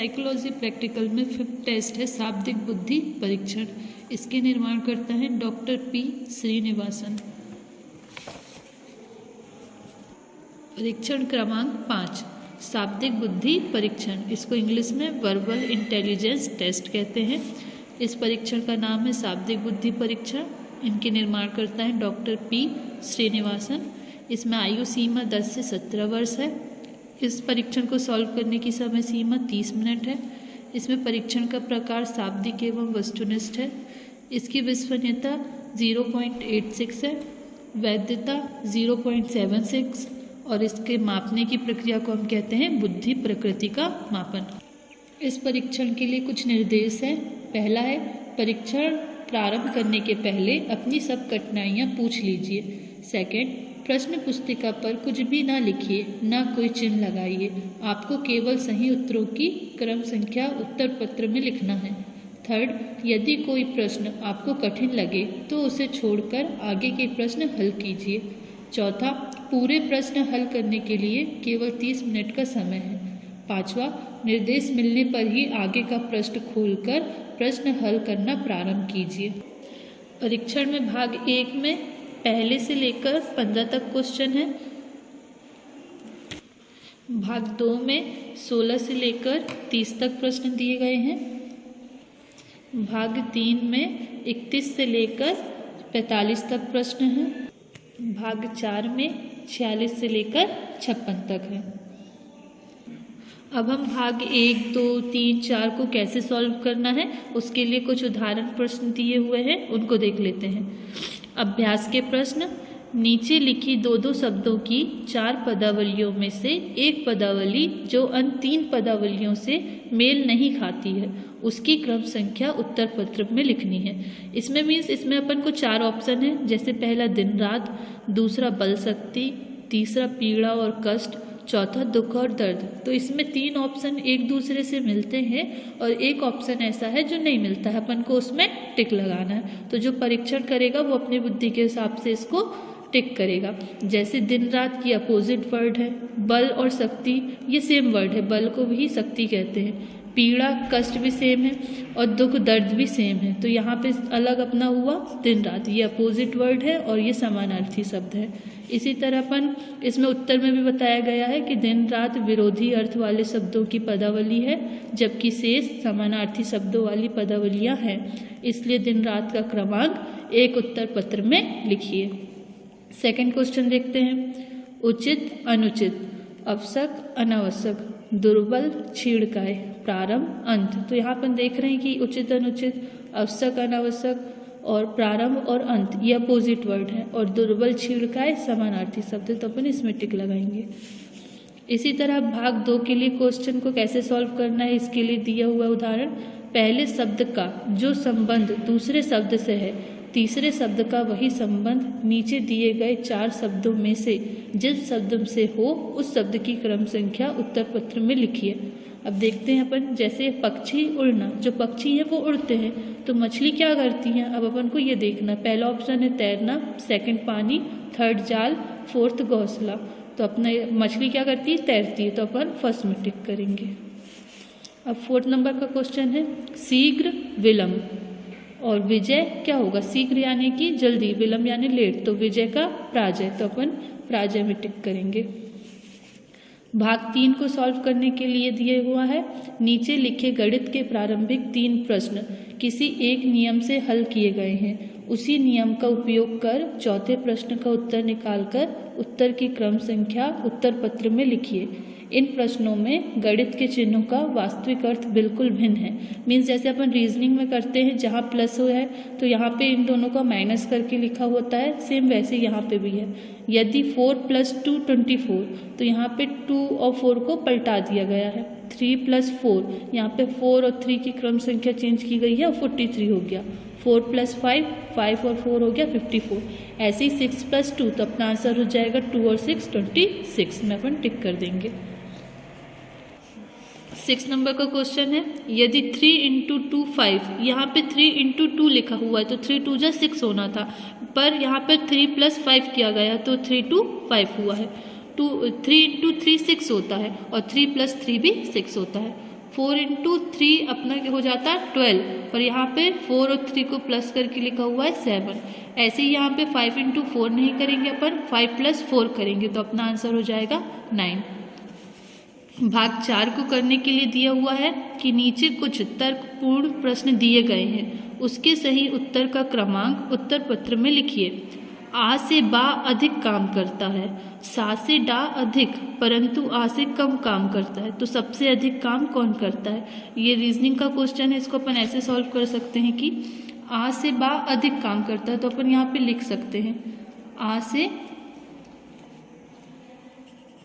Psychology practical में 5th test है शाब्दिक बुद्धि परीक्षण। इसके निर्माण करता है डॉक्टर पी श्रीनिवासन। परीक्षण क्रमांक 5 शाब्दिक बुद्धि परीक्षण। इसको इंग्लिश में वर्बल इंटेलिजेंस टेस्ट कहते हैं। इस परीक्षण का नाम है शाब्दिक बुद्धि परीक्षण। इनके निर्माण करता है डॉक्टर पी श्रीनिवासन। इसमें आयु सीमा 10 से 17 वर्ष है। इस परीक्षण को सॉल्व करने की समय सीमा 30 मिनट है। इसमें परीक्षण का प्रकार शाब्दिक एवं वस्तुनिष्ठ है। इसकी विश्वसनीयता 0.86 है, वैधता 0.76 और इसके मापने की प्रक्रिया को हम कहते हैं बुद्धि प्रकृति का मापन। इस परीक्षण के लिए कुछ निर्देश हैं। पहला है, परीक्षण प्रारंभ करने के पहले अपनी सब कठिनाइयाँ पूछ लीजिए। सेकंड, प्रश्न पुस्तिका पर कुछ भी ना लिखिए, ना कोई चिन्ह लगाइए। आपको केवल सही उत्तरों की क्रम संख्या उत्तर पत्र में लिखना है। थर्ड, यदि कोई प्रश्न आपको कठिन लगे तो उसे छोड़कर आगे के प्रश्न हल कीजिए। चौथा, पूरे प्रश्न हल करने के लिए केवल 30 मिनट का समय है। पांचवा, निर्देश मिलने पर ही आगे का प्रश्न खोलकर प्रश्न हल करना प्रारंभ कीजिए। परीक्षण में भाग 1 में पहले से लेकर 15 तक क्वेश्चन है। भाग 2 में 16 से लेकर 30 तक प्रश्न दिए गए हैं। भाग 3 में 31 से लेकर 45 तक प्रश्न है। भाग 4 में 46 से लेकर 56 तक है। अब हम भाग 1, 2, 3, 4 को कैसे सॉल्व करना है उसके लिए कुछ उदाहरण प्रश्न दिए हुए हैं, उनको देख लेते हैं। अभ्यास के प्रश्न, नीचे लिखी 2-2 शब्दों की 4 पदावलियों में से एक पदावली जो अन्य 3 पदावलियों से मेल नहीं खाती है उसकी क्रम संख्या उत्तर पत्र में लिखनी है। इसमें मीन्स इसमें अपन को 4 ऑप्शन है, जैसे पहला दिन रात, दूसरा बल शक्ति, तीसरा पीड़ा और कष्ट, चौथा दुख और दर्द। तो इसमें 3 ऑप्शन एक दूसरे से मिलते हैं और एक ऑप्शन ऐसा है जो नहीं मिलता है, अपन को उसमें टिक लगाना है। तो जो परीक्षण करेगा वो अपनी बुद्धि के हिसाब से इसको टिक करेगा। जैसे दिन रात की अपोजिट वर्ड है, बल और शक्ति ये सेम वर्ड है, बल को भी शक्ति कहते हैं। पीड़ा कष्ट भी सेम है और दुख दर्द भी सेम है। तो यहाँ पे अलग अपना हुआ दिन रात, ये अपोजिट वर्ड है और ये समानार्थी शब्द है। इसी तरह अपन इसमें उत्तर में भी बताया गया है कि दिन रात विरोधी अर्थ वाले शब्दों की पदावली है, जबकि शेष समानार्थी शब्दों वाली पदावलियां हैं। इसलिए दिन रात का क्रमांक 1 उत्तर पत्र में लिखिए। सेकंड क्वेश्चन देखते हैं। उचित अनुचित, आवश्यक अनावश्यक, दुर्बल छीड़काय, प्रारंभ अंत। तो यहाँ अपन देख रहे हैं कि उचित अनुचित, आवश्यक अनावश्यक और प्रारंभ और अंत ये अपोजिट वर्ड है और दुर्बल छीड़काय समानार्थी शब्द, तो अपन इसमें टिक लगाएंगे। इसी तरह भाग 2 के लिए क्वेश्चन को कैसे सॉल्व करना है इसके लिए दिया हुआ उदाहरण, पहले शब्द का जो संबंध दूसरे शब्द से है, तीसरे शब्द का वही संबंध नीचे दिए गए 4 शब्दों में से जिस शब्द से हो उस शब्द की क्रम संख्या उत्तर पत्र में लिखिए। अब देखते हैं अपन, जैसे पक्षी उड़ना, जो पक्षी है वो उड़ते हैं, तो मछली क्या करती हैं, अब अपन को ये देखना। पहला ऑप्शन है तैरना, सेकंड पानी, थर्ड जाल, फोर्थ घोंसला। तो अपना मछली क्या करती है, तैरती है, तो अपन फर्स्ट में टिक करेंगे। अब 4th नंबर का क्वेश्चन है शीघ्र विलंब और विजय क्या होगा, शीघ्र यानी कि जल्दी, विलंब यानी लेट, तो विजय का पराजय, तो अपन पराजय में टिक करेंगे। भाग 3 को सॉल्व करने के लिए दिए हुआ है, नीचे लिखे गणित के प्रारंभिक 3 प्रश्न किसी एक नियम से हल किए गए हैं। उसी नियम का उपयोग कर चौथे प्रश्न का उत्तर निकालकर उत्तर की क्रम संख्या उत्तर पत्र में लिखिए। इन प्रश्नों में गणित के चिन्हों का वास्तविक अर्थ बिल्कुल भिन्न है। मीन्स जैसे अपन रीजनिंग में करते हैं, जहाँ प्लस हो है तो यहाँ पे इन दोनों का माइनस करके लिखा होता है, सेम वैसे यहाँ पे भी है। यदि 4 + 2 24, तो यहाँ पे 2 और 4 को पलटा दिया गया है। 3 + 4, यहाँ पे 4 और 3 की क्रम संख्या चेंज की गई है और 43 हो गया। 4 + 5, 5 और 4 हो गया 54। ऐसे ही 6 + 2, तो अपना आंसर हो जाएगा 2 और 6 26 में अपन टिक कर देंगे। 6 नंबर का क्वेश्चन है, यदि 3 × 2 5, यहाँ पे 3 × 2 लिखा हुआ है तो 3 × 2 = 6 होना था, पर यहाँ पे 3 + 5 किया गया तो 3 × 2 5 हुआ है। 3 × 3 6 होता है और 3 + 3 भी 6 होता है। 4 इंटू 3 अपना हो जाता है 12, पर यहाँ पे 4 और 3 को प्लस करके लिखा हुआ है 7। ऐसे ही यहाँ पे 5 इंटू 4 नहीं करेंगे अपन, 5 प्लस 4 करेंगे तो अपना आंसर हो जाएगा 9। भाग 4 को करने के लिए दिया हुआ है कि नीचे कुछ तर्कपूर्ण प्रश्न दिए गए हैं, उसके सही उत्तर का क्रमांक उत्तर पत्र में लिखिए। आ से बा अधिक काम करता है, सा से डा अधिक परंतु आ से कम काम करता है, तो सबसे अधिक काम कौन करता है? ये रीजनिंग का क्वेश्चन है, इसको अपन ऐसे सॉल्व कर सकते हैं कि आ से बा अधिक काम करता है, तो अपन यहाँ पे लिख सकते हैं आ से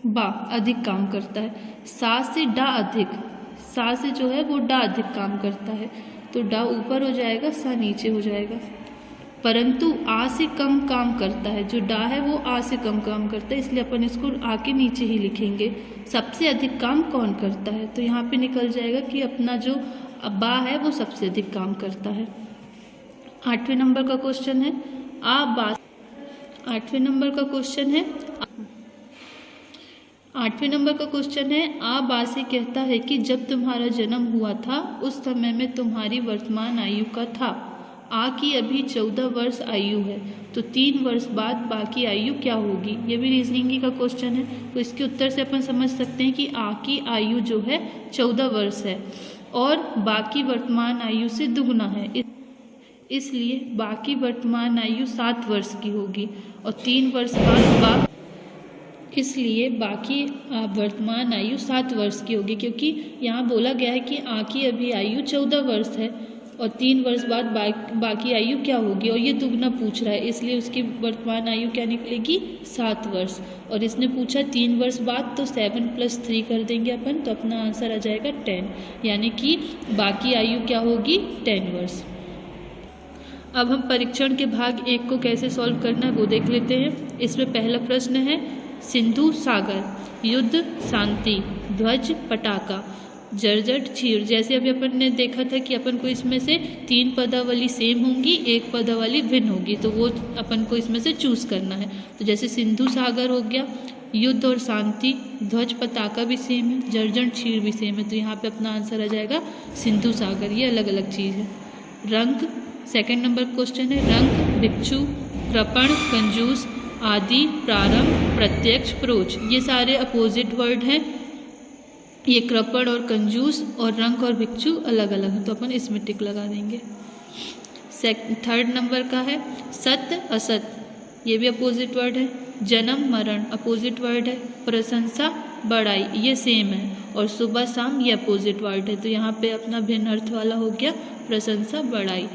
बा अधिक काम करता है। सा से डा अधिक, सा से जो है वो डा अधिक काम करता है, तो डा ऊपर हो जाएगा, सा नीचे हो जाएगा। परंतु आ से कम काम करता है, जो डा है वो आ से कम काम करता है, इसलिए अपन इसको आ के नीचे ही लिखेंगे। सबसे अधिक काम कौन करता है, तो यहाँ पे निकल जाएगा कि अपना जो बा है वो सबसे अधिक काम करता है। 8वें नंबर का क्वेश्चन है आ बा। 8वें नंबर का क्वेश्चन है 8वें नंबर का क्वेश्चन है आ बा से कहता है कि जब तुम्हारा जन्म हुआ था उस समय में तुम्हारी वर्तमान आयु का था। आ की अभी 14 वर्ष आयु है, तो 3 वर्ष बाद बाकी आयु क्या होगी? ये भी रीजनिंग ही का क्वेश्चन है, तो इसके उत्तर से अपन समझ सकते हैं कि आ की आयु जो है 14 वर्ष है और बाकी वर्तमान आयु से दुगुना है, इसलिए बाकी वर्तमान आयु 7 वर्ष की होगी और 3 वर्ष बाद इसलिए बाकी वर्तमान आयु 7 वर्ष की होगी, क्योंकि यहाँ बोला गया है कि आ की अभी आयु 14 वर्ष है और 3 वर्ष बाद बाकी आयु क्या होगी, और ये दुगना पूछ रहा है, इसलिए उसकी वर्तमान आयु क्या निकलेगी 7 वर्ष। और इसने पूछा 3 वर्ष बाद, तो 7 + 3 कर देंगे अपन, तो अपना आंसर आ जाएगा 10, यानी कि बाकी आयु क्या होगी 10 वर्ष। अब हम परीक्षण के भाग 1 को कैसे सॉल्व करना है वो देख लेते हैं। इसमें पहला प्रश्न है सिंधु सागर, युद्ध शांति, ध्वज पटाखा, जर्जट चीर। जैसे अभी अपन ने देखा था कि अपन को इसमें से 3 पदावली सेम होंगी, 1 पदावली भिन्न होगी, तो वो अपन को इसमें से चूज करना है। तो जैसे सिंधु सागर हो गया, युद्ध और शांति, ध्वज पताका भी सेम है, जर्जट चीर भी सेम है, तो यहाँ पे अपना आंसर आ जाएगा सिंधु सागर। ये अलग अलग चीज़ है। रंग, सेकंड नंबर क्वेश्चन है रंग, भिक्षु, कृपण, कंजूस, आदि, प्रारंभ, प्रत्यक्ष, परोक्ष, ये सारे अपोजिट वर्ड हैं। ये कृपण और कंजूस और रंग और भिक्षु अलग अलग है, तो अपन इसमें टिक लगा देंगे। थर्ड नंबर का है सत्य असत, ये भी अपोजिट वर्ड है। जन्म मरण अपोजिट वर्ड है। प्रशंसा बड़ाई ये सेम है, और सुबह शाम ये अपोजिट वर्ड है, तो यहाँ पे अपना भिन्न अर्थ वाला हो गया प्रशंसा बड़ाई।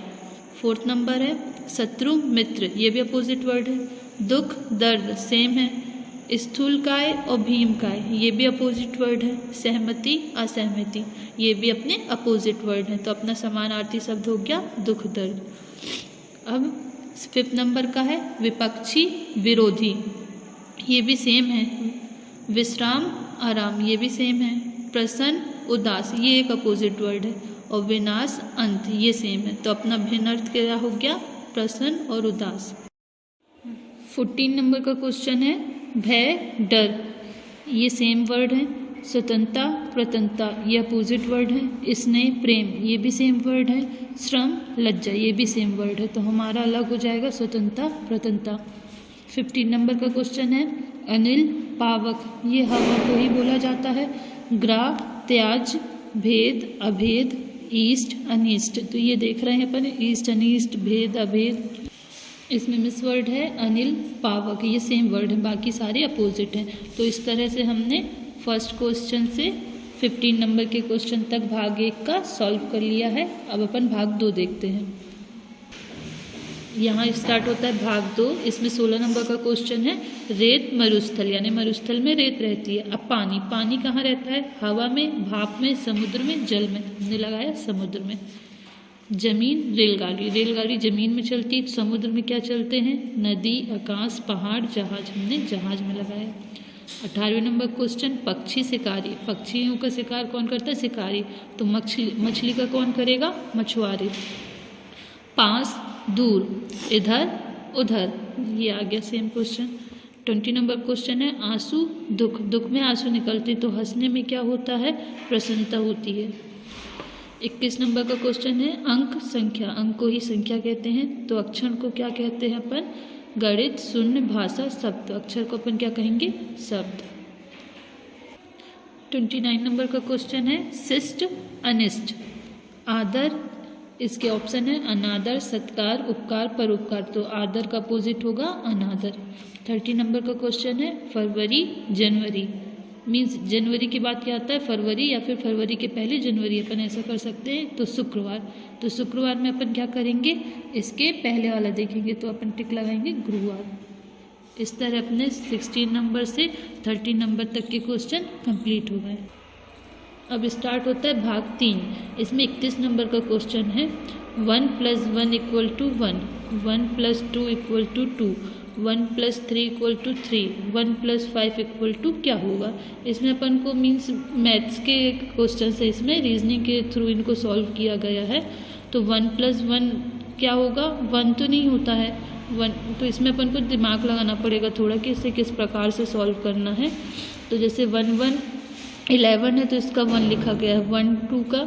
फोर्थ नंबर है शत्रु मित्र, ये भी अपोजिट वर्ड है। दुख दर्द सेम है। स्थूलकाय और भीमकाय ये भी अपोजिट वर्ड है। सहमति असहमति ये भी अपने अपोजिट वर्ड हैं, तो अपना समानार्थी शब्द हो गया दुख दर्द। अब 5th नंबर का है विपक्षी विरोधी, ये भी सेम है। विश्राम आराम ये भी सेम है। प्रसन्न उदास ये एक अपोजिट वर्ड है, और विनाश अंत ये सेम है, तो अपना भिन्न अर्थ क्या हो गया प्रसन्न और उदास। 14 नंबर का क्वेश्चन है भय डर, ये सेम वर्ड है। स्वतंत्रता प्रतंत्रता ये अपोजिट वर्ड है। स्नेह प्रेम ये भी सेम वर्ड है। श्रम लज्जा ये भी सेम वर्ड है, तो हमारा अलग हो जाएगा स्वतंत्रता प्रतंत्रता। 15 नंबर का क्वेश्चन है अनिल पावक, ये हवा को ही बोला जाता है। ग्राह त्याज भेद अभेद ईस्ट अनिष्ट, तो ये देख रहे हैं अपन ईस्ट अनिष्ट भेद अभेद, इसमें मिस वर्ड है अनिल पावक, ये सेम वर्ड है, बाकी सारे अपोजिट हैं। तो इस तरह से हमने फर्स्ट क्वेश्चन से 15 नंबर के क्वेश्चन तक भाग 1 का सॉल्व कर लिया है। अब अपन भाग 2 देखते हैं। यहाँ स्टार्ट होता है भाग 2। इसमें 16 नंबर का क्वेश्चन है रेत मरुस्थल, यानी मरुस्थल में रेत रहती है। अब पानी, पानी कहाँ रहता है? हवा में, भाप में, समुद्र में, जल में। हमने लगाया समुद्र में। जमीन रेलगाड़ी, रेलगाड़ी जमीन में चलती है। समुद्र में क्या चलते हैं? नदी, आकाश, पहाड़, जहाज, हमने जहाज में लगाया। 18वें नंबर क्वेश्चन पक्षी शिकारी, पक्षियों का शिकार कौन करता है? शिकारी। तो मछली का कौन करेगा? मछुआरे। पास दूर, इधर उधर, ये आ गया सेम क्वेश्चन। 20 नंबर क्वेश्चन है आंसू दुख, दुख में आंसू निकलते तो हंसने में क्या होता है, प्रसन्नता होती है। 21 नंबर का क्वेश्चन है अंक संख्या, अंक को ही संख्या कहते हैं तो अक्षर को क्या कहते हैं अपन, गणित, शून्य, भाषा, शब्द, अक्षर को अपन क्या कहेंगे, शब्द। 29 नंबर का क्वेश्चन है शिष्ट अनिष्ट, आदर, इसके ऑप्शन है अनादर, सत्कार, उपकार, परोपकार, तो आदर का अपोजिट होगा अनादर। 30 नंबर का क्वेश्चन है फरवरी जनवरी, मीन्स जनवरी के बाद क्या आता है फरवरी, या फिर फरवरी के पहले जनवरी, अपन ऐसा कर सकते हैं। तो शुक्रवार, तो शुक्रवार में अपन क्या करेंगे, इसके पहले वाला देखेंगे तो अपन टिक लगाएंगे गुरुवार। इस तरह अपने 16 नंबर से 30 नंबर तक के क्वेश्चन कंप्लीट हो गए। अब स्टार्ट होता है भाग 3। इसमें 31 नंबर का क्वेश्चन है 1 + 1 = 1, 1 + 2 = 2, 1 + 3 = 3, 1 + 5 = क्या होगा। इसमें अपन को मीन्स मैथ्स के क्वेश्चन से इसमें रीजनिंग के थ्रू इनको सॉल्व किया गया है। तो 1 + 1 क्या होगा, 1 तो नहीं होता है 1, तो इसमें अपन को दिमाग लगाना पड़ेगा थोड़ा कि इसे किस प्रकार से सॉल्व करना है। तो जैसे 1 1 11 है तो इसका 1 लिखा गया है, 1 2 का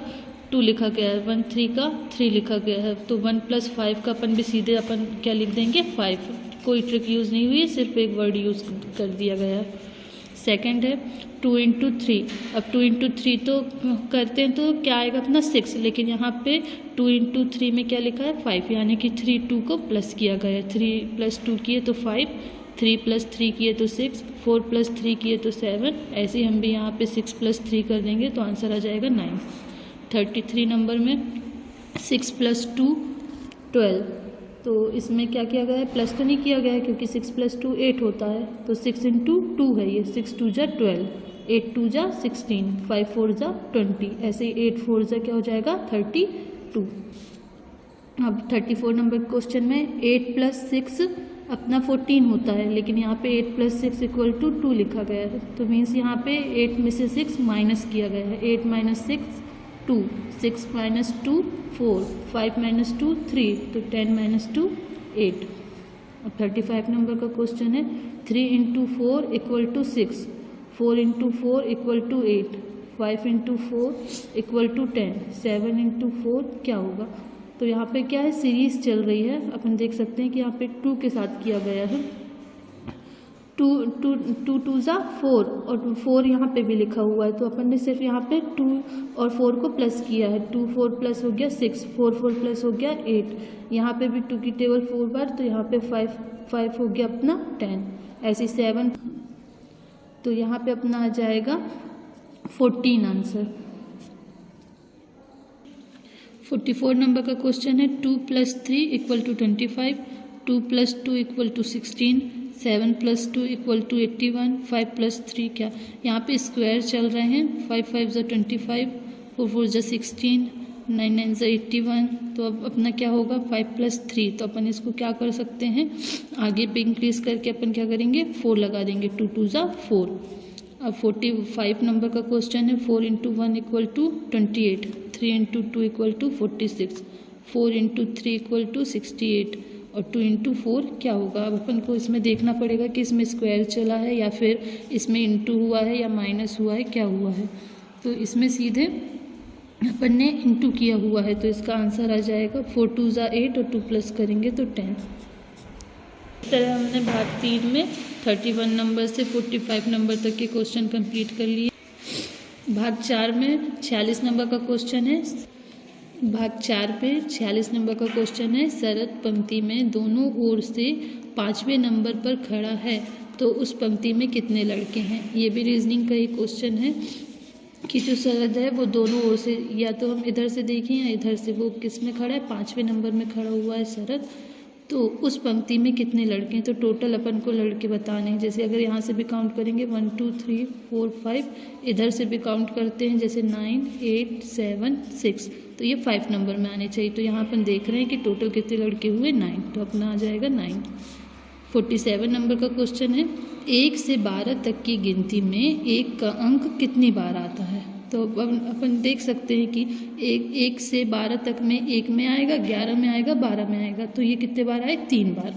2 लिखा गया है, 1 3 का 3 लिखा गया है। तो 1 + 5 का अपन भी सीधे अपन क्या लिख देंगे 5, कोई ट्रिक यूज़ नहीं हुई है, सिर्फ एक वर्ड यूज़ कर दिया गया है। सेकंड है 2 × 3, अब 2 × 3 तो करते हैं तो क्या आएगा अपना 6, लेकिन यहाँ पे 2 × 3 में क्या लिखा है 5, यानी कि 3 2 को प्लस किया गया है, 3 + 2 किए तो 5, 3 + 3 किए तो 6, 4 + 3 किए तो 7, ऐसे हम भी यहाँ पे 6 + 3 कर देंगे तो आंसर आ जाएगा 9। 33 नंबर में 6 + 2 12, तो इसमें क्या किया गया है, प्लस तो नहीं किया गया है क्योंकि 6 + 2 8 होता है, तो 6 × 2 है ये, 6 2 = 12, 8 2 = 16, 5 4 = 20, ऐसे ही 8 4 = क्या हो जाएगा 32। अब 34 नंबर क्वेश्चन में 8 + 6 अपना 14 होता है, लेकिन यहाँ पे 8 + 6 = 2 लिखा गया है, तो मीन्स यहाँ पे 8 में से 6 माइनस किया गया है, 8 - 6 2, 6 - 2 4, 5 - 2 3, तो 10 - 2 8। अब 35 नंबर का क्वेश्चन है 3 × 4 = 6, 4 × 4 = 8, 5 × 4 = 10, 7 × 4 क्या होगा। तो यहाँ पे क्या है सीरीज चल रही है, अपन देख सकते हैं कि यहाँ पे 2 के साथ किया गया है, 2 2 2 2 = 4 और 4 यहाँ पे भी लिखा हुआ है, तो अपन ने सिर्फ यहाँ पे 2 और 4 को प्लस किया है, 2 4 प्लस हो गया 6, 4 4 प्लस हो गया 8, यहाँ पे भी 2 की टेबल 4 बार, तो यहाँ पे 5 5 हो गया अपना 10, ऐसे 7, तो यहाँ पे अपना आ जाएगा 14 आंसर। 44 नंबर का क्वेश्चन है 2 + 3 = 25, 2 + 2 = 16, 7 + 2 = 81, 5 + 3 क्या, यहाँ पे स्क्वायर चल रहे हैं, 5 5 = 25, 4 4 = 16, 9 9 = 81, तो अब अपना क्या होगा 5 + 3, तो अपन इसको क्या कर सकते हैं आगे पे इंक्रीज करके अपन क्या करेंगे 4 लगा देंगे, 2 2 = 4। अब 45 नंबर का क्वेश्चन है 4 × 1 = 28, 3 × 2 = 46, 4 × 3 = 68 और 2 × 4 क्या होगा। अब अपन को इसमें देखना पड़ेगा कि इसमें स्क्वायर चला है या फिर इसमें इंटू हुआ है या माइनस हुआ है, क्या हुआ है। तो इसमें सीधे अपन ने इंटू किया हुआ है, तो इसका आंसर आ जाएगा 4 2 = 8 और 2 प्लस करेंगे तो 10। इस तरह हमने भाग 3 में 31 नंबर से 45 नंबर तक के क्वेश्चन कंप्लीट कर लिए। भाग 4 में 46 नंबर का क्वेश्चन है, भाग 4 पे 46 नंबर का क्वेश्चन है शरद पंक्ति में दोनों ओर से 5वें नंबर पर खड़ा है तो उस पंक्ति में कितने लड़के हैं। ये भी रीजनिंग का ही क्वेश्चन है कि जो शरद है वो दोनों ओर से, या तो हम इधर से देखें या इधर से, वो किस में खड़ा है 5वें नंबर में खड़ा हुआ है शरद, तो उस पंक्ति में कितने लड़के हैं। तो टोटल अपन को लड़के बताने हैं, जैसे अगर यहाँ से भी काउंट करेंगे 1 2 3 4 5, इधर से भी काउंट करते हैं जैसे 9 8 7 6, तो ये 5 नंबर में आने चाहिए। तो यहाँ अपन देख रहे हैं कि टोटल कितने लड़के हुए 9, तो अपना आ जाएगा 9। 47 नंबर का क्वेश्चन है 1 से 12 तक की गिनती में 1 का अंक कितनी बार आता है। तो अपन देख सकते हैं कि 1 से 12 तक में 1 में आएगा, 11 में आएगा, 12 में आएगा, तो ये कितने बार आए 3 बार।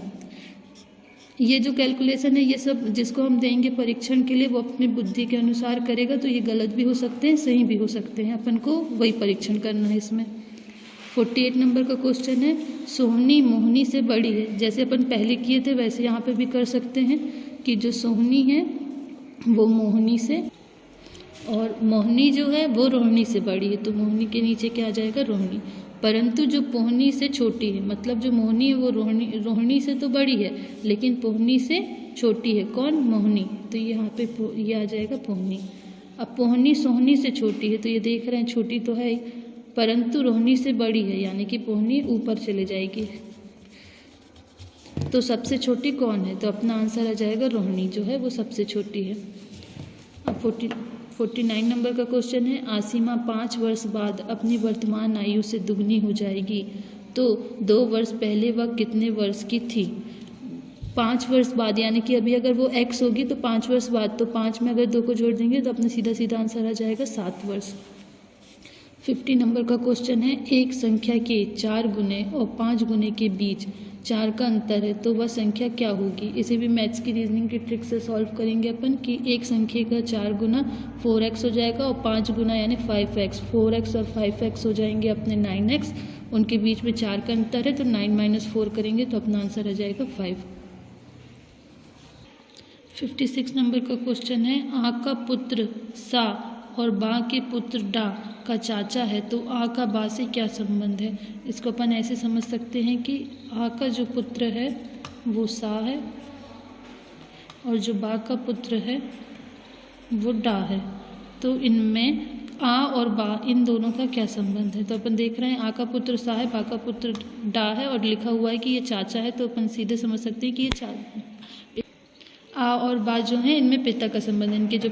ये जो कैलकुलेशन है ये सब जिसको हम देंगे परीक्षण के लिए वो अपनी बुद्धि के अनुसार करेगा, तो ये गलत भी हो सकते हैं सही भी हो सकते हैं, अपन को वही परीक्षण करना है इसमें। 48 नंबर का क्वेश्चन है, सोहनी मोहनी से बड़ी है। जैसे अपन पहले किए थे वैसे यहाँ पे भी कर सकते हैं कि जो सोहनी है वो मोहनी से, और मोहनी जो है वो रोहिणी से बड़ी है, तो मोहनी के नीचे क्या आ जाएगा, रोहिणी। परंतु जो पोहनी से छोटी है, मतलब जो मोहनी है वो रोहिणी से तो बड़ी है लेकिन पोहनी से छोटी है। कौन, मोहनी, तो यहाँ पे ये आ जाएगा पोहनी। अब पोहनी सोहनी से छोटी है, तो ये देख रहे हैं छोटी तो है ही, परंतु रोहिणी से बड़ी है, यानी कि पोहनी ऊपर चले जाएगी। तो सबसे छोटी कौन है, तो अपना आंसर आ जाएगा रोहिणी जो है वो सबसे छोटी है। अब 49 नंबर का क्वेश्चन है, आसिमा 5 वर्ष बाद अपनी वर्तमान आयु से दुगनी हो जाएगी, तो 2 वर्ष पहले वह कितने वर्ष की थी। 5 वर्ष बाद, यानी कि अभी अगर वो x होगी तो 5 वर्ष बाद, तो 5 में अगर 2 को जोड़ देंगे तो अपना सीधा सीधा आंसर आ जाएगा 7 वर्ष। 50 नंबर का क्वेश्चन है, एक संख्या के 4 गुने और 5 गुने के बीच 4 का अंतर है, तो वह संख्या क्या होगी। इसे भी मैथ्स की रीजनिंग की ट्रिक से सॉल्व करेंगे अपन कि एक संख्या का 4 गुना 4x हो जाएगा और 5 गुना यानी 5x, 4x और 5x हो जाएंगे अपने 9x, उनके बीच में 4 का अंतर है तो 9 - 4 करेंगे तो अपना आंसर आ जाएगा 5। 56 नंबर का क्वेश्चन है, आ का पुत्र सा और बा के पुत्र डा का चाचा है, तो आ का बा से क्या संबंध है। इसको अपन ऐसे समझ सकते हैं कि आ का जो पुत्र है वो सा है और जो बा का पुत्र है वो डा है, तो इनमें आ और बा इन दोनों का क्या संबंध है। तो अपन देख रहे हैं आ का पुत्र सा है, बा का पुत्र डा है और लिखा हुआ है कि ये चाचा है, तो अपन सीधे समझ सकते हैं कि ये आ और बा जो हैं इनमें पिता का संबंध है, इनके जो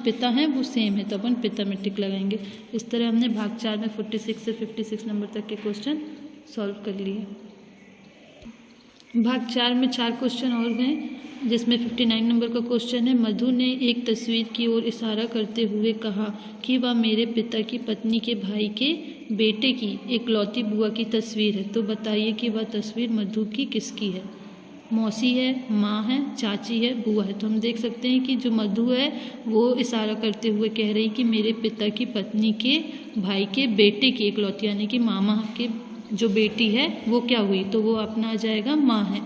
पिता हैं वो सेम है, तो अपन पिता में टिक लगाएंगे। इस तरह हमने भाग 4 में 46 से 56 नंबर तक के क्वेश्चन सॉल्व कर लिए। भाग 4 में 4 क्वेश्चन और गए, जिसमें 59 नंबर का क्वेश्चन है, मधु ने एक तस्वीर की ओर इशारा करते हुए कहा कि वह मेरे पिता की पत्नी के भाई के बेटे की इकलौती बुआ की तस्वीर है, तो बताइए कि वह तस्वीर मधु की किसकी है। मौसी है, माँ है, चाची है, बुआ है। तो हम देख सकते हैं कि जो मधु है वो इशारा करते हुए कह रही कि मेरे पिता की पत्नी के भाई के बेटे की इकलौती, यानी कि मामा के जो बेटी है वो क्या हुई, तो वो अपना आ जाएगा माँ है।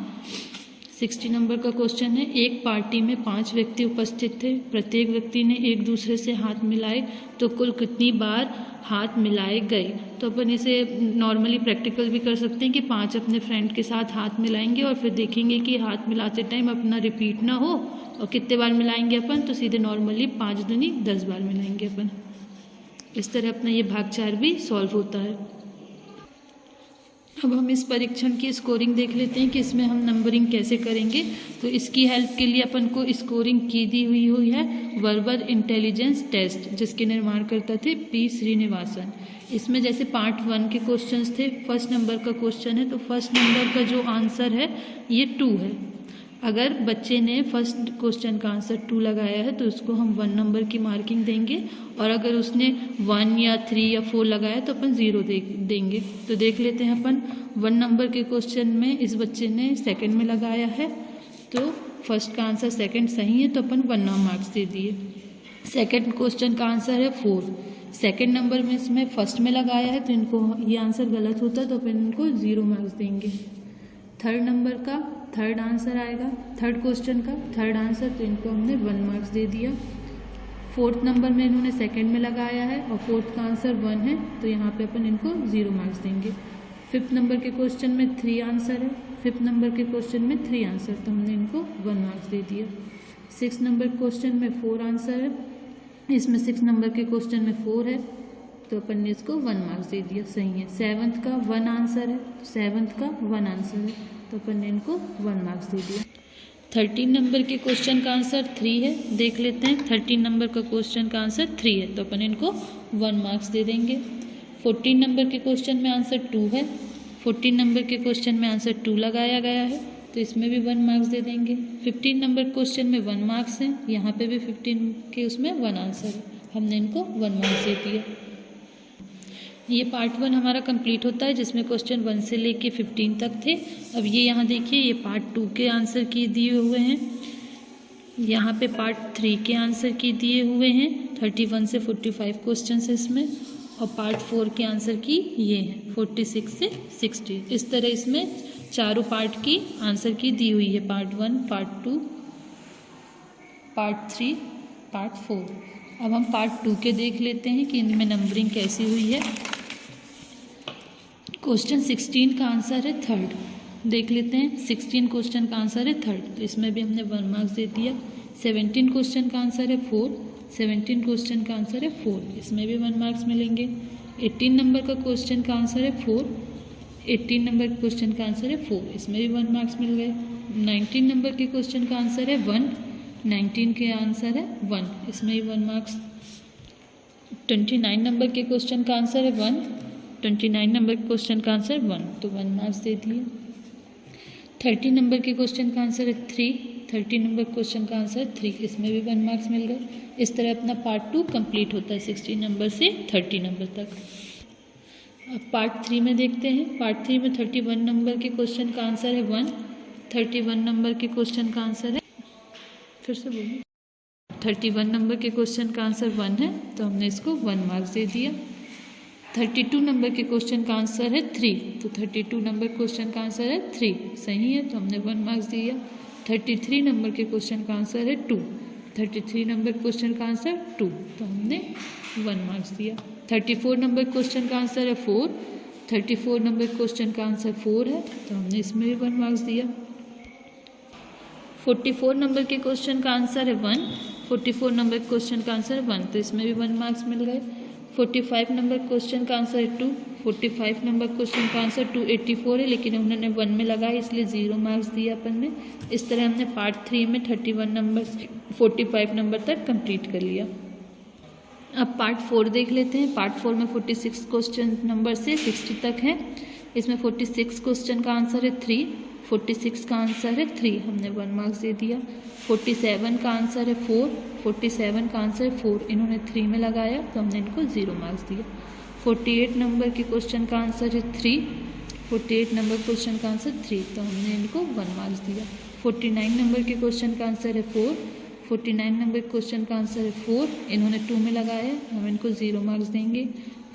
60 नंबर का क्वेश्चन है, एक पार्टी में 5 व्यक्ति उपस्थित थे, प्रत्येक व्यक्ति ने एक दूसरे से हाथ मिलाए, तो कुल कितनी बार हाथ मिलाए गए। तो अपन इसे नॉर्मली प्रैक्टिकल भी कर सकते हैं कि 5 अपने फ्रेंड के साथ हाथ मिलाएंगे और फिर देखेंगे कि हाथ मिलाते टाइम अपना रिपीट ना हो, और कितने बार मिलाएंगे अपन, तो सीधे नॉर्मली 5 दूनी 10 बार मिलाएंगे अपन। इस तरह अपना ये भाग 4 भी सॉल्व होता है। अब हम इस परीक्षण की स्कोरिंग देख लेते हैं कि इसमें हम नंबरिंग कैसे करेंगे। तो इसकी हेल्प के लिए अपन को स्कोरिंग की दी हुई है वर्बल इंटेलिजेंस टेस्ट, जिसके निर्माणकर्ता थे पी श्रीनिवासन। इसमें जैसे पार्ट 1 के क्वेश्चंस थे, फर्स्ट नंबर का क्वेश्चन है, तो फर्स्ट नंबर का जो आंसर है ये 2 है। अगर बच्चे ने फर्स्ट क्वेश्चन का आंसर 2 लगाया है तो उसको हम 1 नंबर की मार्किंग देंगे, और अगर उसने 1 या 3 या 4 लगाया तो अपन 0 देंगे। तो देख लेते हैं अपन 1 नंबर के क्वेश्चन में इस बच्चे ने सेकंड में लगाया है, तो फर्स्ट का आंसर सेकंड सही है तो अपन 1 मार्क्स दे दिए। सेकंड क्वेश्चन का आंसर है 4, सेकंड नंबर में इसमें फर्स्ट में लगाया है तो इनको ये आंसर गलत होता है तो अपन इनको 0 मार्क्स देंगे। थर्ड नंबर का थर्ड आंसर आएगा, थर्ड क्वेश्चन का थर्ड आंसर, तो इनको हमने 1 मार्क्स दे दिया। फोर्थ नंबर में इन्होंने सेकंड में लगाया है और फोर्थ का आंसर 1 है तो यहाँ पे अपन इनको 0 मार्क्स देंगे। फिफ्थ नंबर के क्वेश्चन में 3 आंसर है, फिफ्थ नंबर के क्वेश्चन में 3 आंसर, तो हमने इनको 1 मार्क्स दे दिया। 6 नंबर क्वेश्चन में 4 आंसर है, इसमें 6 नंबर के क्वेश्चन में 4 है तो अपन ने इसको 1 मार्क्स दे दिया, सही है। 7th का 1 आंसर है, 7th का 1 आंसर है तो अपन ने इनको 1 मार्क्स दे दिया। 13 नंबर के क्वेश्चन का आंसर 3 है, देख लेते हैं। 13 नंबर का क्वेश्चन का आंसर 3 है तो अपन इनको 1 मार्क्स दे देंगे। 14 नंबर के क्वेश्चन में आंसर 2 है, 14 नंबर के क्वेश्चन में आंसर 2 लगाया गया है तो इसमें भी 1 मार्क्स दे देंगे। 15 नंबर क्वेश्चन में 1 मार्क्स है, यहाँ पे भी 15 के उसमें 1 आंसर है, हमने इनको 1 मार्क्स दे दिया। ये पार्ट 1 हमारा कंप्लीट होता है, जिसमें क्वेश्चन 1 से लेके 15 तक थे। अब ये यहाँ देखिए, ये पार्ट 2 के आंसर की दिए हुए हैं, यहाँ पे पार्ट 3 के आंसर की दिए हुए हैं। 31 से 45 क्वेश्चन है इसमें, और पार्ट 4 के आंसर की ये हैं 46 से 60। इस तरह इसमें चारों पार्ट की आंसर की दी हुई है, पार्ट 1, पार्ट 2, पार्ट 3, पार्ट 4। अब हम पार्ट 2 के देख लेते हैं कि इनमें नंबरिंग कैसी हुई है। क्वेश्चन 16 का आंसर है 3rd, देख लेते हैं। 16 क्वेश्चन का आंसर है 3rd, तो इसमें भी हमने 1 मार्क्स दे दिया। 17 क्वेश्चन का आंसर है 4, 17 क्वेश्चन का आंसर है 4, इसमें भी 1 मार्क्स मिलेंगे। 18 नंबर का क्वेश्चन का आंसर है 4, 18 नंबर के क्वेश्चन का आंसर है 4, इसमें भी 1 मार्क्स मिल गए। 19 नंबर के क्वेश्चन का आंसर है 1, 19 के आंसर है 1, इसमें भी 1 मार्क्स। 29 नंबर के क्वेश्चन का आंसर है 1, 29 नंबर के क्वेश्चन का आंसर 1, तो 1 मार्क्स दे दिए। 30 नंबर के क्वेश्चन का आंसर है 3, 30 नंबर क्वेश्चन का आंसर 3, इसमें भी 1 मार्क्स मिल गए। इस तरह अपना पार्ट 2 कंप्लीट होता है 16 नंबर से 30 नंबर तक। अब पार्ट 3 में देखते हैं। पार्ट 3 में 31 नंबर के क्वेश्चन का आंसर है 1, 31 नंबर के क्वेश्चन का आंसर है, फिर से बोलिए, 31 नंबर के क्वेश्चन का आंसर 1 है, तो हमने इसको 1 मार्क्स दे दिया। 32 नंबर के क्वेश्चन का आंसर है 3, तो 32 नंबर क्वेश्चन का आंसर है 3, सही है, तो हमने 1 मार्क्स दिया। 33 नंबर के क्वेश्चन का आंसर है 2, 33 नंबर क्वेश्चन का आंसर 2, तो हमने 1 मार्क्स दिया। 34 नंबर क्वेश्चन का आंसर है 4, 34 नंबर क्वेश्चन का आंसर 4 है, तो हमने इसमें भी 1 मार्क्स दिया। 44 नंबर के क्वेश्चन का आंसर है 1, 44 नंबर क्वेश्चन का आंसर 1, तो इसमें भी 1 मार्क्स मिल गए। 45 नंबर क्वेश्चन का आंसर है 2, 45 नंबर क्वेश्चन का आंसर 284 है, लेकिन उन्होंने 1 में लगाया इसलिए 0 मार्क्स दिया अपन ने। इस तरह हमने पार्ट 3 में 31 नंबर से 45 नंबर तक कंप्लीट कर लिया। अब पार्ट 4 देख लेते हैं। पार्ट 4 में 46 क्वेश्चन नंबर से 60 तक है। इसमें 46 क्वेश्चन का आंसर है 3, 46 का आंसर है 3, हमने 1 मार्क्स दे दिया। 47 का आंसर है 4, 47 का आंसर 4, इन्होंने 3 में लगाया तो हमने इनको 0 मार्क्स दिया। 48 नंबर के क्वेश्चन का आंसर है 3, 48 नंबर क्वेश्चन का आंसर 3, तो हमने इनको 1 मार्क्स दिया। 49 नंबर के क्वेश्चन का आंसर है 4, 49 नंबर क्वेश्चन का आंसर है 4, इन्होंने 2 में लगाया, हम इनको 0 मार्क्स देंगे।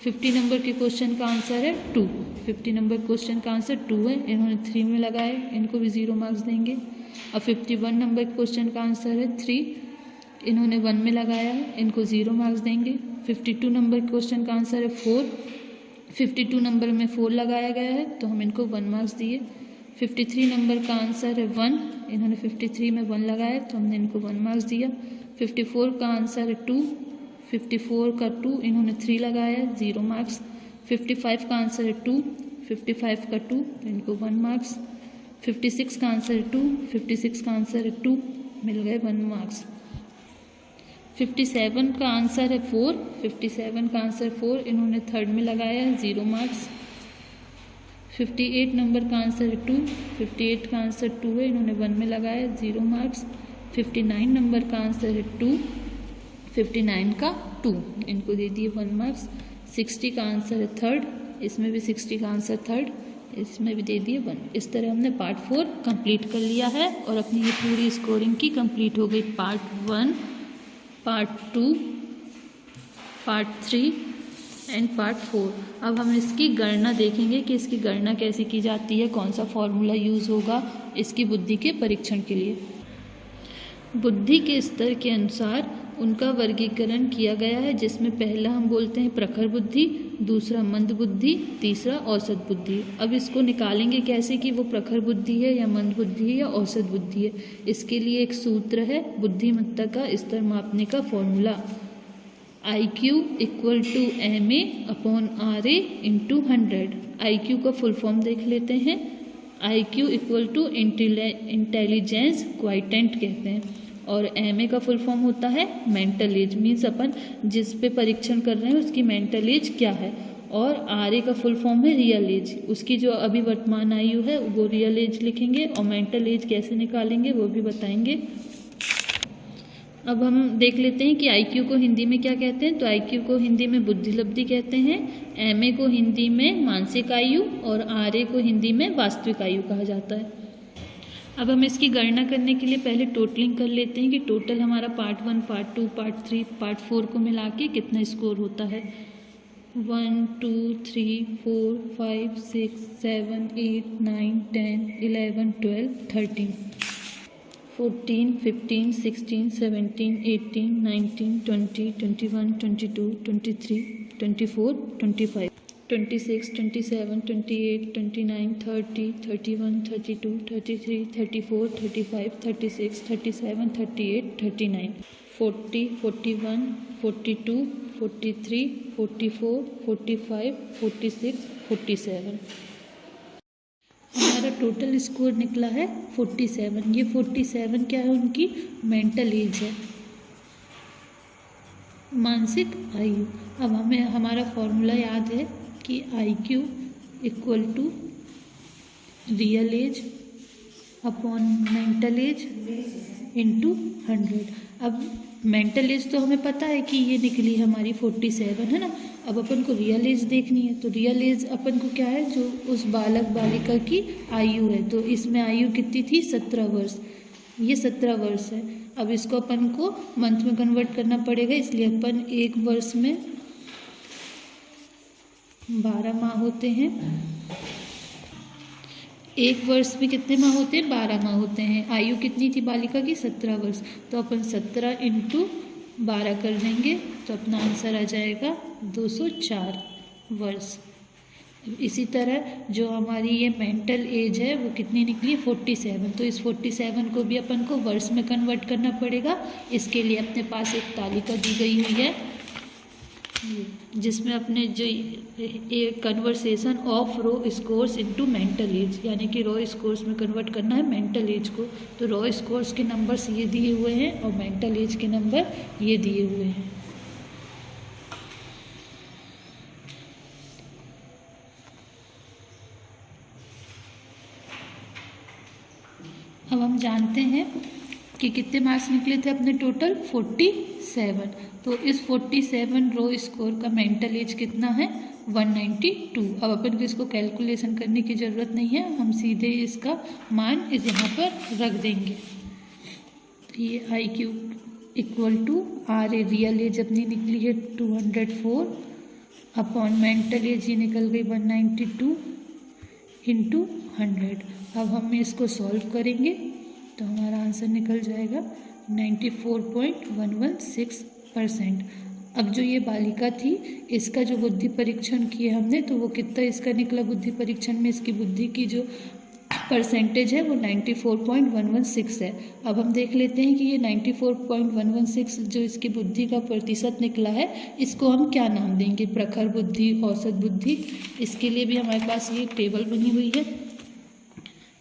50 नंबर के क्वेश्चन का आंसर है 2, 50 नंबर क्वेश्चन का आंसर 2 है, इन्होंने 3 में लगाया, इनको भी 0 मार्क्स देंगे। और 51 नंबर क्वेश्चन का आंसर है 3, इन्होंने 1 में लगाया है, इनको 0 मार्क्स देंगे। 52 नंबर क्वेश्चन का आंसर है 4, 52 नंबर में 4 लगाया गया है तो हम इनको 1 मार्क्स दिए। 53 नंबर का आंसर है 1, इन्होंने 53 में 1 लगाया तो हमने इनको 1 मार्क्स दिया। 54 का आंसर है 2, 54 का 2, इन्होंने 3 लगाया, 0 मार्क्स। 55 का आंसर है 2, 55 का 2, इनको 1 मार्क्स। 56 का आंसर है 2, 56 का आंसर है 2, मिल गए 1 मार्क्स। 57 का आंसर है 4, 57 का आंसर 4, इन्होंने 3rd में लगाया है, 0 मार्क्स। 58 नंबर का आंसर है 2, 58 का आंसर 2 है, इन्होंने 1 में लगाया, 0 मार्क्स। 59 नंबर का आंसर है 2, 59 का 2, इनको दे दिए 1 मार्क्स। 60 का आंसर है 3rd, इसमें भी 60 का आंसर 3rd, इसमें भी दे दिए 1। इस तरह हमने पार्ट 4 कंप्लीट कर लिया है और अपनी ये पूरी स्कोरिंग की कंप्लीट हो गई। Part 1, part 2, part 3 and part 4। अब हम इसकी गणना देखेंगे कि इसकी गणना कैसे की जाती है, कौन सा फॉर्मूला यूज़ होगा इसकी बुद्धि के परीक्षण के लिए। बुद्धि के स्तर के अनुसार उनका वर्गीकरण किया गया है, जिसमें पहला हम बोलते हैं प्रखर बुद्धि, दूसरा मंद बुद्धि, तीसरा औसत बुद्धि। अब इसको निकालेंगे कैसे कि वो प्रखर बुद्धि है या मंद बुद्धि है या औसत बुद्धि है। इसके लिए एक सूत्र है बुद्धिमत्ता का स्तर मापने का फॉर्मूला, IQ = MA/RA × 100। IQ का फुल फॉर्म देख लेते हैं। IQ = इंटेलिजेंस क्वाइटेंट कहते हैं, और MA का फुल फॉर्म होता है मेंटल एज, मीन्स अपन जिस पे परीक्षण कर रहे हैं उसकी मेंटल एज क्या है। और RA का फुल फॉर्म है रियल एज, उसकी जो अभी वर्तमान आयु है वो रियल एज लिखेंगे, और मेंटल एज कैसे निकालेंगे वो भी बताएंगे। अब हम देख लेते हैं कि IQ को हिंदी में क्या कहते हैं। तो IQ को हिंदी में बुद्धिलब्धि कहते हैं, MA को हिंदी में मानसिक आयु और RA को हिंदी में वास्तविक आयु कहा जाता है। अब हम इसकी गणना करने के लिए पहले टोटलिंग कर लेते हैं कि टोटल हमारा पार्ट 1, पार्ट 2, पार्ट 3, पार्ट 4 को मिला के कितना स्कोर होता है। 1 2 3 4 5 6 7 8 9 10 11 12 13 14 15 16 17 18 19 20 21 22 23 24 25 26 27 28 29 30 31 32 33 34 35 36 37 38 39 40 41 42 43 44 45 46 47। हमारा टोटल स्कोर निकला है 47। ये 47 क्या है, उनकी मेंटल एज है, मानसिक आयु। अब हमें हमारा फॉर्मूला याद है कि IQ equal to real age upon mental age into 100। अब मेंटल एज तो हमें पता है कि ये निकली हमारी 47 है ना। अब अपन को रियल एज देखनी है, तो रियल एज अपन को क्या है, जो उस बालक बालिका की आयु है। तो इसमें आयु कितनी थी, 17 वर्ष। ये 17 वर्ष है। अब इसको अपन को मंथ में कन्वर्ट करना पड़ेगा, इसलिए अपन एक वर्ष में 12 माह होते हैं। एक वर्ष में कितने माह होते हैं, 12 माह होते हैं। आयु कितनी थी बालिका की, 17 वर्ष। तो अपन 17 इंटू 12 कर देंगे तो अपना आंसर आ जाएगा 204 वर्ष। इसी तरह जो हमारी ये मेंटल एज है वो कितनी निकली, 47। तो इस 47 को भी अपन को वर्ष में कन्वर्ट करना पड़ेगा। इसके लिए अपने पास एक तालिका दी गई हुई है जिसमें अपने जो conversation of raw scores into mental age, यानी कि रो स्कोर्स में कन्वर्ट करना है मेंटल एज को। तो रो स्कोर्स के नंबर्स ये दिए हुए हैं और मेंटल एज के नंबर ये दिए हुए हैं। अब हम जानते हैं कि कितने मार्क्स निकले थे अपने टोटल, 47। तो इस 47 रो स्कोर का मेंटल एज कितना है, 192। अब अपन को इसको कैलकुलेशन करने की ज़रूरत नहीं है, हम सीधे इसका मान इस यहाँ पर रख देंगे। तो ये IQ equal to RA real age अपनी निकली है 204 अपॉन मेंटल एज ये निकल गई 192 इंटू 100। अब हम इसको सॉल्व करेंगे तो हमारा आंसर निकल जाएगा 94.116%। अब जो ये बालिका थी इसका जो बुद्धि परीक्षण किए हमने, तो वो कितना इसका निकला बुद्धि परीक्षण में, इसकी बुद्धि की जो परसेंटेज है वो 94.116 है। अब हम देख लेते हैं कि ये 94.116 जो इसकी बुद्धि का प्रतिशत निकला है, इसको हम क्या नाम देंगे, प्रखर बुद्धि, औसत बुद्धि। इसके लिए भी हमारे पास ये टेबल बनी हुई है,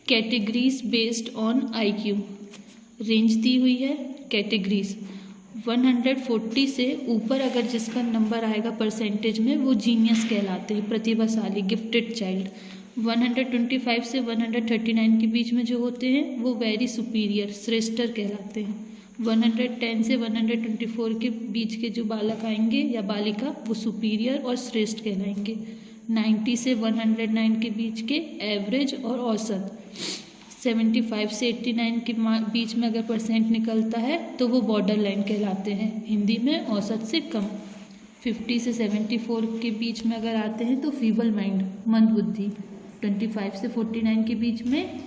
categories based on IQ। Range दी हुई है कैटेगरीज 140 से ऊपर अगर जिसका नंबर आएगा परसेंटेज में वो जीनियस कहलाते हैं, प्रतिभाशाली, गिफ्टेड चाइल्ड। 125 से 139 के बीच में जो होते हैं वो वेरी सुपीरियर, श्रेष्ठर कहलाते हैं। 110 से 124 के बीच के जो बालक आएंगे या बालिका वो सुपीरियर और श्रेष्ठ कहलाएंगे। 90 से 109 के बीच के एवरेज और औसत। 75 से 89 के बीच में अगर परसेंट निकलता है तो वो बॉर्डर लाइन कहलाते हैं, हिंदी में औसत से कम। 50 से 74 के बीच में अगर आते हैं तो फीबल माइंड, मंद बुद्धि। 25 से 49 के बीच में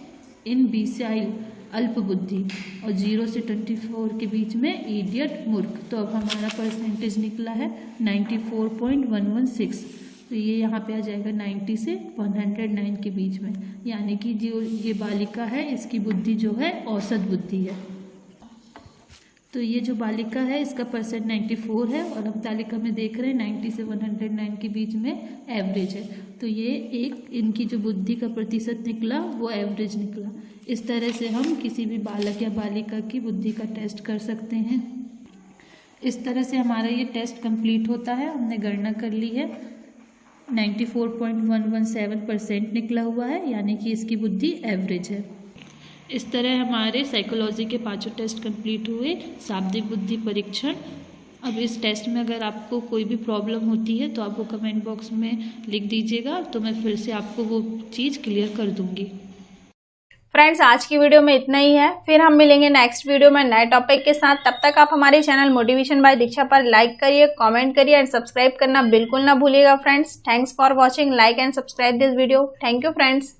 इनबीसाइल, अल्प बुद्धि। और 0 से 24 के बीच में इडियट, मूर्ख। तो अब हमारा परसेंटेज निकला है 94.116। तो ये यहाँ पे आ जाएगा 90 से 109 के बीच में, यानी कि जो ये बालिका है इसकी बुद्धि जो है औसत बुद्धि है। तो ये जो बालिका है इसका परसेंट 94 है और हम तालिका में देख रहे हैं 90 से 109 के बीच में एवरेज है। तो ये एक इनकी जो बुद्धि का प्रतिशत निकला वो एवरेज निकला। इस तरह से हम किसी भी बालक या बालिका की बुद्धि का टेस्ट कर सकते हैं। इस तरह से हमारा ये टेस्ट कंप्लीट होता है। हमने गणना कर ली है, 94.117% निकला हुआ है, यानी कि इसकी बुद्धि एवरेज है। इस तरह हमारे साइकोलॉजी के 5 टेस्ट कंप्लीट हुए। शाब्दिक बुद्धि परीक्षण। अब इस टेस्ट में अगर आपको कोई भी प्रॉब्लम होती है तो आप वो कमेंट बॉक्स में लिख दीजिएगा, तो मैं फिर से आपको वो चीज़ क्लियर कर दूंगी। फ्रेंड्स, आज की वीडियो में इतना ही है। फिर हम मिलेंगे नेक्स्ट वीडियो में नए टॉपिक के साथ। तब तक आप हमारे चैनल मोटिवेशन बाय दीक्षा पर लाइक करिए, कमेंट करिए एंड सब्सक्राइब करना बिल्कुल ना भूलिएगा friends. Thanks for watching, like and subscribe this video. Thank you friends.